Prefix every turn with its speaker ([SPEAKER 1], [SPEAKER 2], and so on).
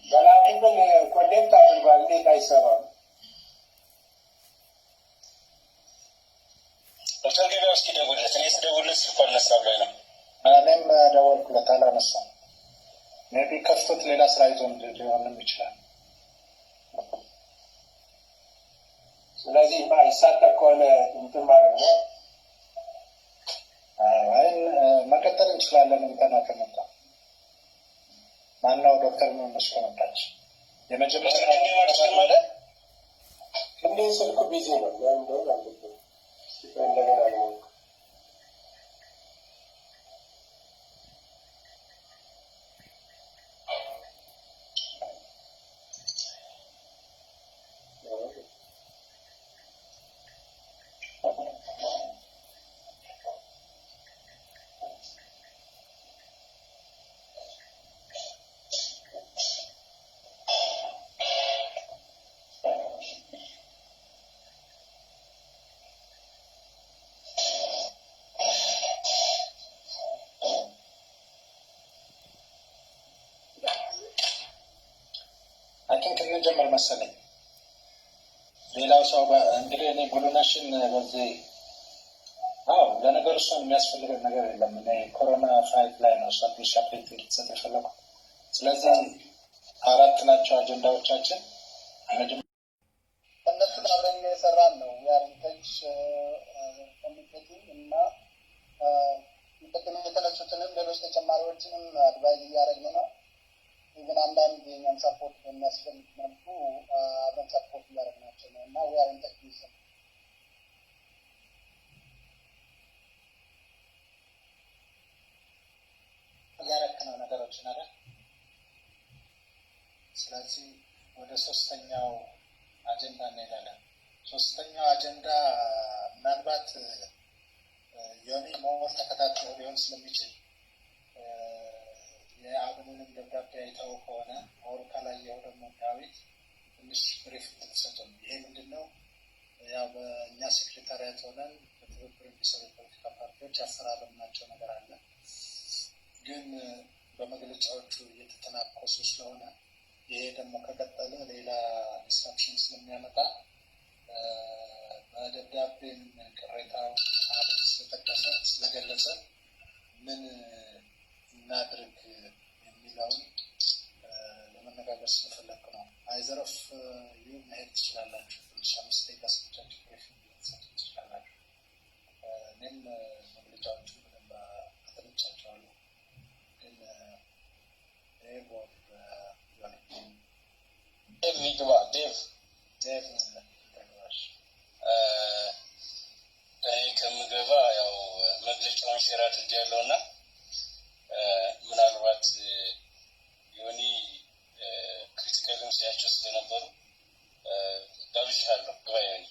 [SPEAKER 1] ገላትን ኮኔክት አድርጓል። እንዴት አይሰራም?
[SPEAKER 2] ዶክተር ገበያው እስኪ ደውልለት። እኔ ስደውልለት ስልኩ አልነሳም ላይ ነው።
[SPEAKER 1] እኔም ደወልኩለት አላነሳም። ሜቢ ከፍቶት ሌላ ስራ ይዞ ሊሆንም ይችላል። ስለዚህ ይሳተፍ ከሆነ እንትን ማድረግ ነው። አይ መቀጠል እንችላለን። እንተና ከመጣ ማነው ዶክተር መመሽ ከመጣች የመጀመሪያ ማለት እንዴ ስልኩ ቢዚ ነው ያው እንደው አለበት እንደገና ነው ጀመር መሰለኝ። ሌላው ሰው እንግዲህ እኔ ጉሉናሽን በዚህ ለነገሩ እሷን የሚያስፈልገን ነገር የለም። እኔ ኮሮና ፋይት ላይ ነው ሰፕሊሽ አፕዴት እንድትሰጥ የፈለኩ። ስለዚህ 4 ናቸው አጀንዳዎቻችን። እነሱን አብረን የሰራን ነው ያርንተች ኮሚቴቲቭ እና ቅድም የተነሱትንም ሌሎች ተጨማሪዎችንም አድቫይዝ እያደረግን ነው። ግን አንዳንድ የኛን ሰፖርት በሚያስፈልግ መልኩ አብረን ሰፖርት እያደረግናቸው ነው እና ዊያርን ተክኒስም እያረክ ነው ነገሮችን አይደል። ስለዚህ ወደ 3ኛው አጀንዳ እንሄዳለን። 3ኛው አጀንዳ ምናልባት ዮኒ ሞር ተከታትሎ ሊሆን ስለሚችል የአብኑንም ደብዳቤ አይተው ከሆነ ኦር ካላየው ደግሞ ዳዊት ትንሽ ብሪፍ እንድትሰጡን። ይሄ ምንድን ነው? ያው በእኛ ሴክሬታሪያት ሆነን በትብብር የሚሰሩ ፖለቲካ ፓርቲዎች ያፈራረምናቸው ነገር አለ። ግን በመግለጫዎቹ እየተተናኮሱ ስለሆነ ይሄ ደግሞ ከቀጠለ ሌላ ዲስራፕሽን ስለሚያመጣ በደብዳቤም ቅሬታው አብን ስለጠቀሰ ስለገለጸ ምን እናድርግ የሚለውን ለመነጋገር ስለፈለኩ ነው። አይዘረፍ ዩ መሄድ ትችላላችሁ። ትንሽ 5 ደቂቃ ስብቻችሁ ብሬፊንግ ልትሰጡ ትችላላችሁ። እኔም መግለጫዎቹ በደንብ አጥንቻቸዋለሁ። ግን ዴቭ ይግባ። ዴቭ
[SPEAKER 2] እኔ ከምገባ ያው መግለጫውን ሼር አድርጌያለሁ እና ምናልባት ዮኒ ክሪቲካልም ሲያቸው ስለነበሩ ጋብዣለሁ። ግባ ዮኒ።